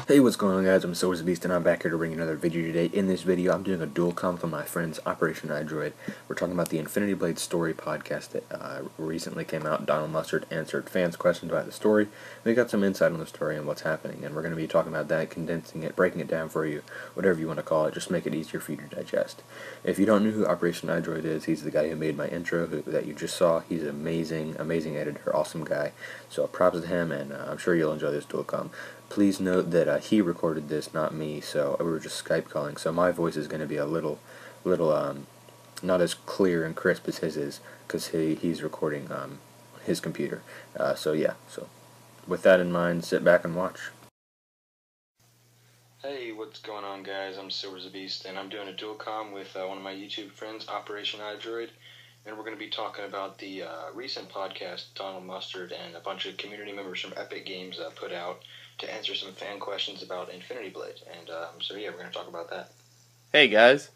Hey, what's going on, guys? I'm Beast, and I'm back here to bring you another video today. In this video, I'm doing a dual comm with my friends, OPERATIONiDROID. We're talking about the Infinity Blade story podcast that recently came out. Donald Mustard answered fans' questions about the story. We got some insight on the story and what's happening, and we're going to be talking about that, condensing it, breaking it down for you, whatever you want to call it, just make it easier for you to digest. If you don't know who OPERATIONiDROID is, he's the guy who made my intro that you just saw. He's an amazing editor, awesome guy. So props to him, and I'm sure you'll enjoy this dual comm. Please note that he recorded this, not me, so we were just Skype calling, so my voice is going to be a little, not as clear and crisp as his is, because he's recording his computer. So with that in mind, sit back and watch. Hey, what's going on, guys? I'm Beast, and I'm doing a dual comm with one of my YouTube friends, OPERATIONiDROID, and we're going to be talking about the recent podcast Donald Mustard and a bunch of community members from Epic Games put out to answer some fan questions about Infinity Blade. And we're going to talk about that. Hey, guys.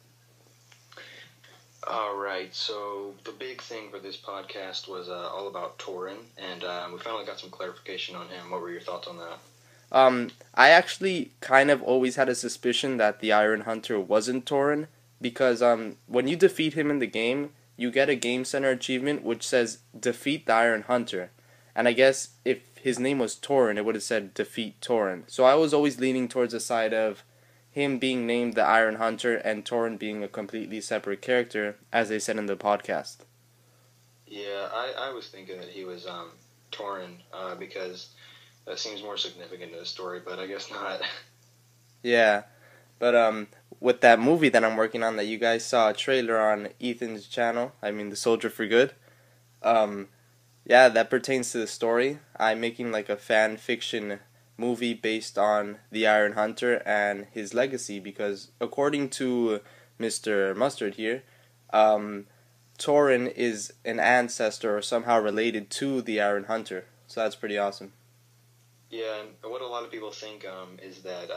Alright, so the big thing for this podcast was all about Torin, and we finally got some clarification on him. What were your thoughts on that? I actually kind of always had a suspicion that the Iron Hunter wasn't Torin, because when you defeat him in the game, you get a Game Center achievement which says, defeat the Iron Hunter. And I guess if his name was Torin, it would have said defeat Torin. So I was always leaning towards the side of him being named the Iron Hunter and Torin being a completely separate character, as they said in the podcast. Yeah, I was thinking that he was Torin, because that seems more significant to the story, but I guess not. Yeah, but with that movie that I'm working on that you guys saw a trailer on Ethan's channel, The Soldier for Good, yeah, that pertains to the story. I'm making like a fan fiction movie based on the Iron Hunter and his legacy, because according to Mr. Mustard here, Torin is an ancestor or somehow related to the Iron Hunter. So that's pretty awesome. Yeah, and what a lot of people think is that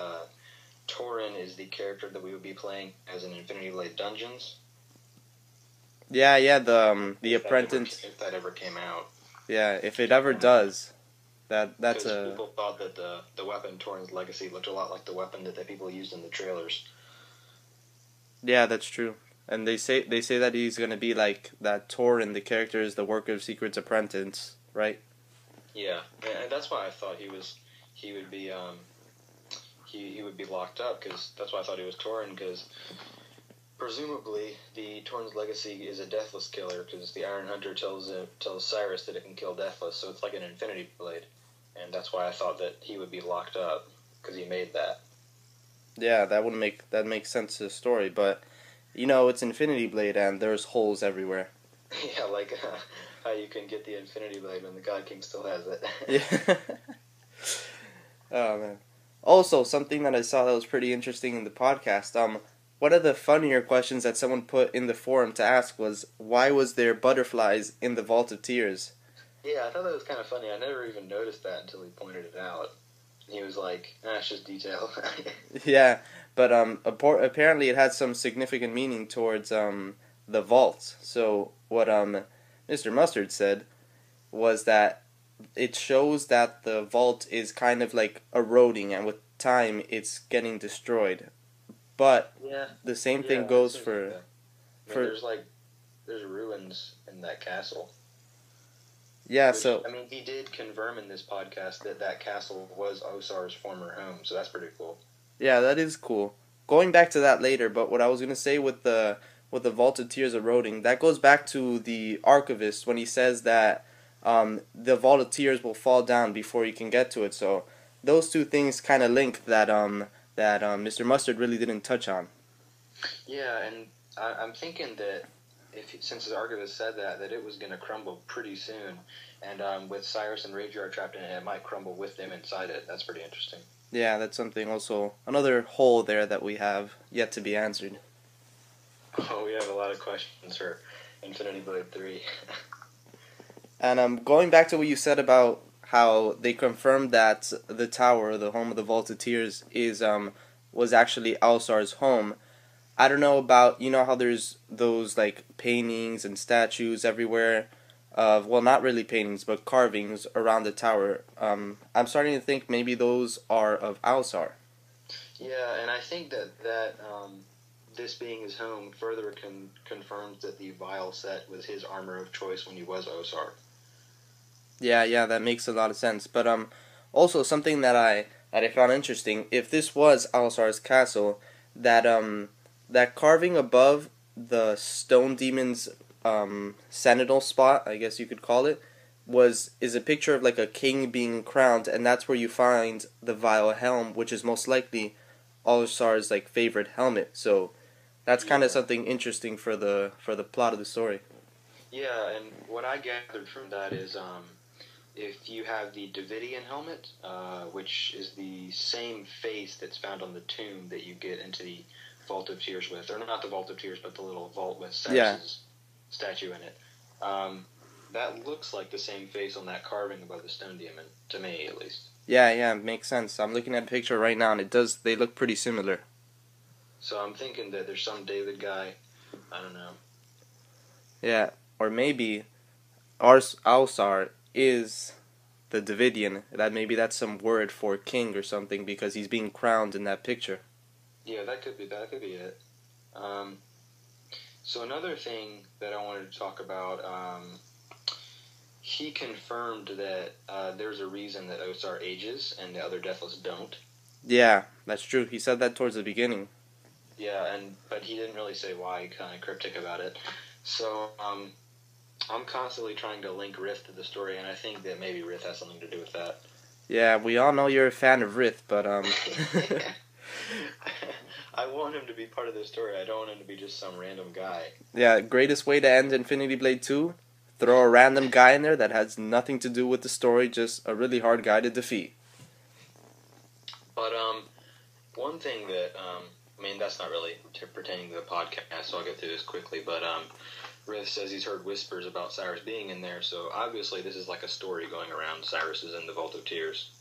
Torin is the character that we would be playing as in Infinity Blade Dungeons. Yeah, the apprentice. If that ever came out. Yeah, if it ever does, that's a. People thought that the weapon Torin's legacy looked a lot like the weapon that the people used in the trailers. Yeah, that's true. And they say that he's gonna be like that. Torin, the character, is the Work of Secrets apprentice, right? Yeah, and that's why I thought he would be he would be locked up, because that's why I thought he was Torin, because presumably the Torin's legacy is a Deathless killer, because the Iron Hunter tells Cyrus that it can kill Deathless, so it's like an Infinity Blade, and that's why I thought that he would be locked up, because he made that. Yeah, that makes sense to the story, but it's Infinity Blade and there's holes everywhere. Yeah, like how you can get the Infinity Blade when the God King still has it. Yeah. Oh man. Also, something that I saw that was pretty interesting in the podcast. One of the funnier questions that someone put in the forum to ask was, why was there butterflies in the Vault of Tears? Yeah, I thought that was kind of funny. I never even noticed that until he pointed it out. He was like, it's just detail. Yeah, but apparently it had some significant meaning towards the vault. So what Mr. Mustard said was that it shows that the vault is kind of like eroding, and with time it's getting destroyed. But yeah, the same thing goes for... there's ruins in that castle. Yeah, he did confirm in this podcast that castle was Osar's former home, so that's pretty cool. Yeah, that is cool. Going back to that later, but what I was going to say with the Vault of Tears eroding, that goes back to the Archivist when he says that the Vault of Tears will fall down before you can get to it. So those two things kind of link that Mr. Mustard really didn't touch on. Yeah, and I'm thinking that since the Archivist said that it was going to crumble pretty soon, and with Cyrus and Ragear trapped in it, it might crumble with them inside it. That's pretty interesting. Yeah, that's something also, another hole there that we have yet to be answered. Oh, we have a lot of questions for Infinity Blade 3. And going back to what you said about how they confirmed that the tower, the home of the Vault of Tears, was actually Alsar's home. I don't know about, how there's those like paintings and statues everywhere of, well, not really paintings, but carvings around the tower. I'm starting to think maybe those are of Alsar. Yeah, and I think that this being his home further confirms that the Vile set was his armor of choice when he was Osar. Yeah, that makes a lot of sense. But also something that I found interesting. If this was Alisar's castle, that that carving above the stone demon's sentinel spot, I guess you could call it, is a picture of like a king being crowned, and that's where you find the Vile helm, which is most likely Alisar's like favorite helmet. So that's kind of something interesting for the plot of the story. Yeah, and what I gathered from that is if you have the Davidian helmet, which is the same face that's found on the tomb that you get into the Vault of Tears with, or not the Vault of Tears, but the little vault with Cyrus's statue in it. That looks like the same face on that carving above the stone demon, to me at least. Yeah, makes sense. I'm looking at a picture right now, and they look pretty similar. So I'm thinking that there's some David guy, I don't know. Yeah, or maybe Alsar is the Davidian. Maybe that's some word for king or something, because he's being crowned in that picture. Yeah, that could be it. So another thing that I wanted to talk about, he confirmed that there's a reason that Osar ages and the other Deathless don't. Yeah, that's true. He said that towards the beginning. Yeah, but he didn't really say why. Kind of cryptic about it. So I'm constantly trying to link Rift to the story, and I think that maybe Rift has something to do with that. Yeah, we all know you're a fan of Rith, but I want him to be part of the story. I don't want him to be just some random guy. Yeah, greatest way to end Infinity Blade 2? Throw a random guy in there that has nothing to do with the story, just a really hard guy to defeat. But one thing that I mean, that's not really pertaining to the podcast, so I'll get through this quickly. But Riff says he's heard whispers about Cyrus being in there, so obviously this is like a story going around. Cyrus is in the Vault of Tears.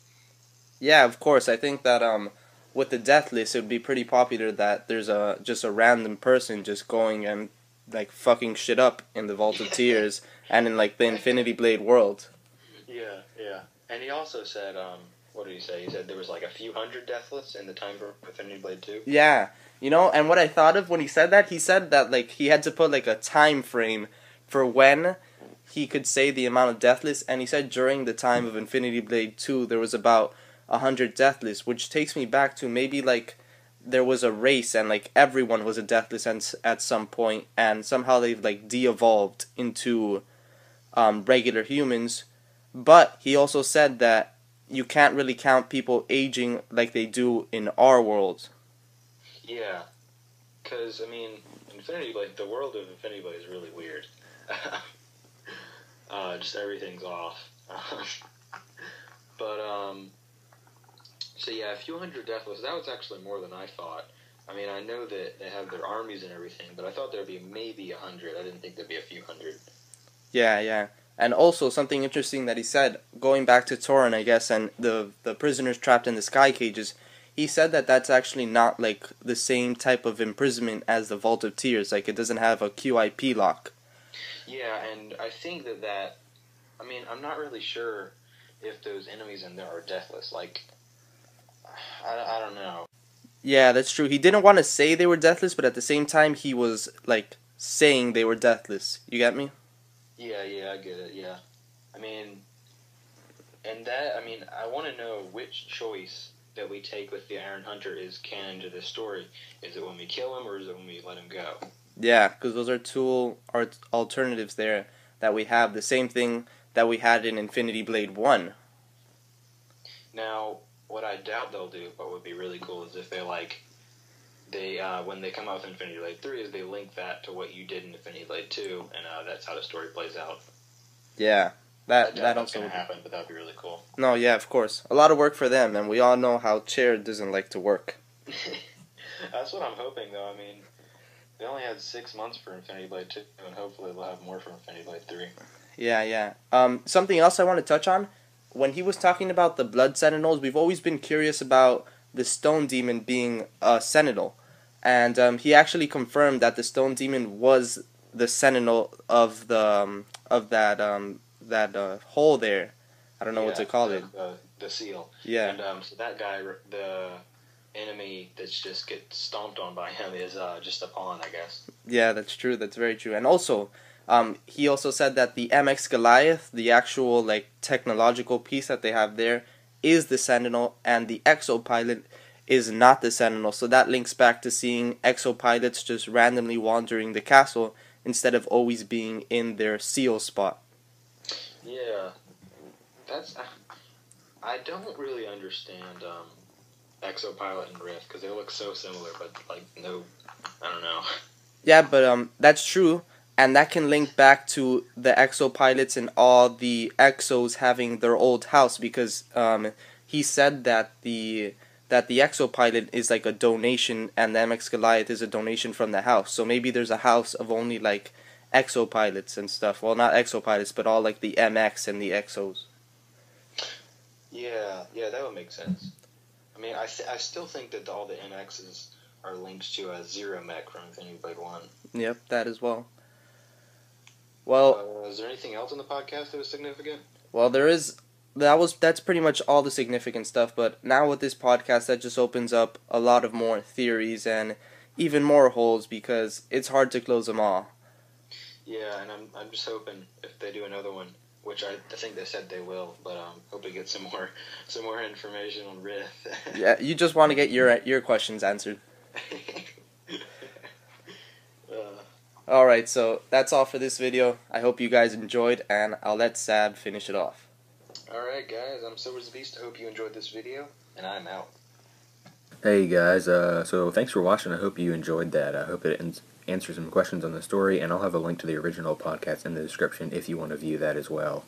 Yeah, of course. I think that with the Deathless, it would be pretty popular that there's just a random person just going and like fucking shit up in the Vault of Tears and in like the Infinity Blade world. Yeah. And he also said, what did he say? He said there was like a few hundred Deathless in the time for Infinity Blade 2. Yeah, and what I thought of when he said that like he had to put like a time frame for when he could say the amount of Deathless, and he said during the time of Infinity Blade 2 there was about 100 Deathless, which takes me back to maybe like there was a race and like everyone was a Deathless at some point, and somehow they've like de-evolved into regular humans. But he also said that you can't really count people aging like they do in our world. Yeah, because I mean, Infinity Blade, the world of Infinity Blade is really weird. Just everything's off. But so yeah, a few hundred Deathless. That was actually more than I thought. I mean, I know that they have their armies and everything, but I thought there'd be maybe 100. I didn't think there'd be a few hundred. Yeah. And also something interesting that he said, going back to Torin, I guess, and the prisoners trapped in the sky cages, he said that that's actually not like the same type of imprisonment as the Vault of Tears. Like it doesn't have a QIP lock. Yeah, and I think that I mean, I'm not really sure if those enemies in there are Deathless. Like, I don't know. Yeah, that's true. He didn't want to say they were Deathless, but at the same time he was like saying they were Deathless. You get me? Yeah, I get it, yeah. I mean, I want to know which choice that we take with the Iron Hunter is canon to this story. Is it when we kill him, or is it when we let him go? Yeah, because those are two alternatives there that we have. The same thing that we had in Infinity Blade 1. Now, what I doubt they'll do, but would be really cool, is if when they come out with Infinity Blade 3, is they link that to what you did in Infinity Blade 2, and that's how the story plays out. Yeah, that also going to happen, but that would be really cool. No, yeah, of course. A lot of work for them, and we all know how Chair doesn't like to work. That's what I'm hoping, though. I mean, they only had 6 months for Infinity Blade 2, and hopefully they'll have more for Infinity Blade 3. Yeah. Something else I want to touch on, when he was talking about the Blood Sentinels, we've always been curious about the Stone Demon being a Sentinel. And he actually confirmed that the Stone Demon was the Sentinel of that hole there. I don't know what to call it. The seal. Yeah. And so that guy, enemy that's just get stomped on by him is just a pawn, I guess. Yeah, that's true. That's very true. And also, he also said that the MX Goliath, the actual like technological piece that they have there, is the Sentinel, and the exopilot is not the Sentinel. So that links back to seeing exopilots just randomly wandering the castle instead of always being in their seal spot. Yeah, that's. I don't really understand Exopilot and Rift because they look so similar, but like no, I don't know. Yeah, but that's true, and that can link back to the exopilots and all the exos having their old house, because he said that the exopilot is like a donation and the MX Goliath is a donation from the house. So maybe there's a house of only like exopilots and stuff. Well, not exopilots, but all like the MX and the exos. Yeah, that would make sense. I mean, I still think that all the MXs are linked to a Zero Mech from Infinity Blade 1. Yep, that as well. Well, is there anything else in the podcast that was significant? Well, that's pretty much all the significant stuff, but now with this podcast, that just opens up a lot of more theories and even more holes, because it's hard to close them all. Yeah, and I'm just hoping if they do another one, which I think they said they will, but hope we get some more information on Rift. Yeah, you just want to get your questions answered. Alright, so that's all for this video. I hope you guys enjoyed, and I'll let Sab finish it off. Alright guys, I'm Silver's Beast. I hope you enjoyed this video, and I'm out. Hey guys, so thanks for watching. I hope you enjoyed that. I hope it answers some questions on the story, and I'll have a link to the original podcast in the description if you want to view that as well.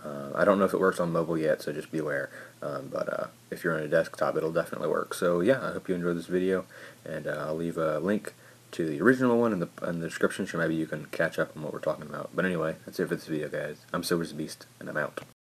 I don't know if it works on mobile yet, so just beware. But if you're on a desktop, it'll definitely work. So yeah, I hope you enjoyed this video, and I'll leave a link to the original one in the description, so maybe you can catch up on what we're talking about. But anyway, that's it for this video, guys. I'm Silver's Beast, and I'm out.